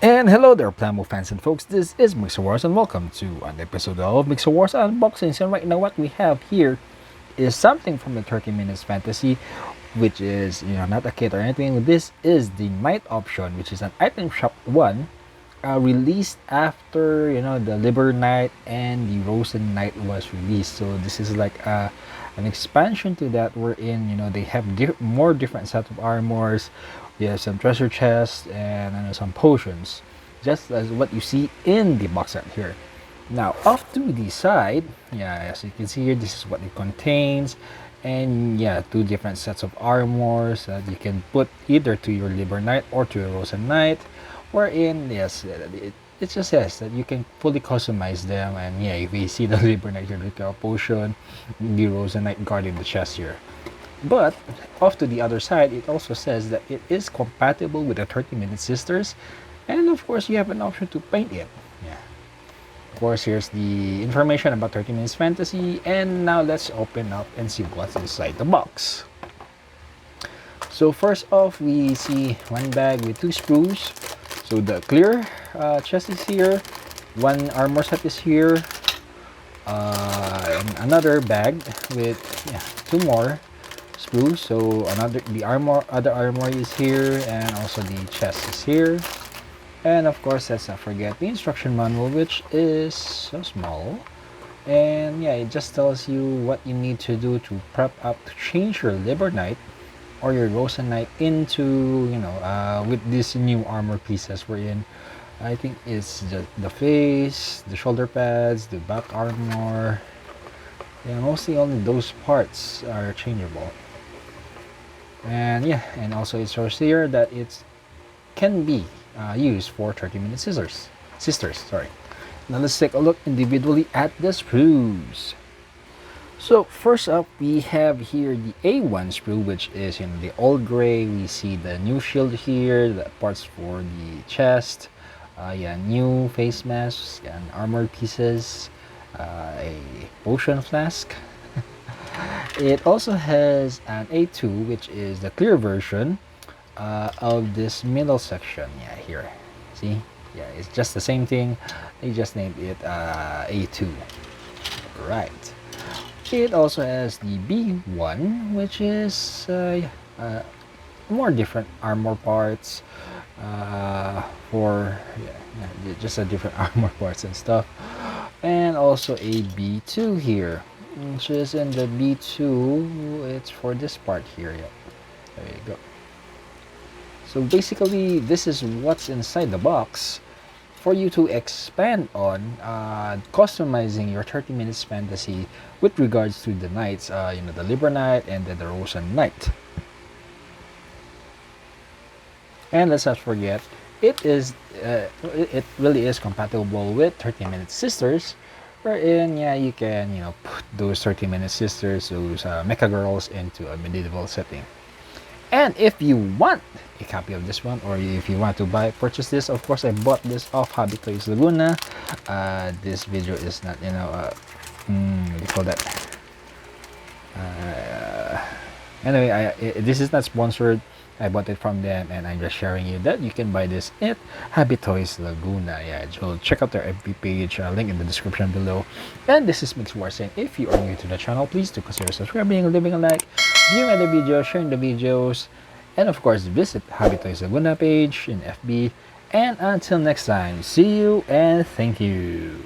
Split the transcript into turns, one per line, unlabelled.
And hello there, Plamo fans and folks. This is Mixerwars, and welcome to an episode of Mixerwars Unboxings. And right now, what we have here is something from the 30 Minutes Fantasy, which is not a kit or anything. This is the Night option, which is an item shop one, released after the Liber Knight and the Rosen Knight was released. So this is like an expansion to that, wherein they have more different set of armors. We have some treasure chests and some potions, just as what you see in the box art here. Now, off to the side, yeah, as you can see here, this is what it contains. And yeah, two different sets of armors that you can put either to your Liber Knight or to your Rosen Knight. Wherein, yes, it just says that you can fully customize them. And yeah, if you see the Liber Knight here, look at a potion, the Rosen Knight guarding the chest here. But off to the other side, it also says that it is compatible with the 30-minute sisters, and of course you have an option to paint it. Yeah. Of course, here's the information about 30 Minutes Fantasy, and now let's open up and see what's inside the box. So first off, we see one bag with two sprues. So the clear chest is here, one armor set is here, and another bag with two more sprues. So other armor is here, and also the chest is here. And of course, let's not forget the instruction manual, which is so small. And yeah, it just tells you what you need to do to prep up to change your Liber Knight or your Rosen Knight into, with these new armor pieces we're in. I think it's the face, the shoulder pads, the back armor. Yeah, mostly only those parts are changeable. And yeah, and also it shows here that it can be used for 30-minute sisters. Sorry. Now let's take a look individually at the sprues. So first up, we have here the A1 sprue, which is the old gray. We see the new shield here, the parts for the chest, new face masks and armor pieces, a potion flask. It also has an A2, which is the clear version of this middle section. Yeah, here. See? Yeah, it's just the same thing. They just named it A2. Right. It also has the B1, which is more different armor parts for just a different armor parts and stuff. And also a B2 here, which is in the B2, it's for this part here. Yeah, there you go. So basically, this is what's inside the box for you to expand on customizing your 30 Minutes Fantasy with regards to the knights, the Liber Knight and then the Rosen Knight. And let's not forget, it really is compatible with 30 Minute Sisters, wherein you can put those 30 Minute Sisters, those mecha girls, into a medieval setting. And if you want a copy of this one, or if you want to purchase this, of course I bought this off Hobby Toys Laguna. This video is not what do you call that, anyway, this is not sponsored. I bought it from them, and I'm just sharing you that you can buy this at Hobby Toys Laguna. Yeah, so check out their FB page, link in the description below. And this is Mixerwars saying, if you are new to the channel, please do consider subscribing, leaving a like, viewing other videos, sharing the videos, and of course visit Hobby Toys Laguna page in FB. And until next time, see you and thank you.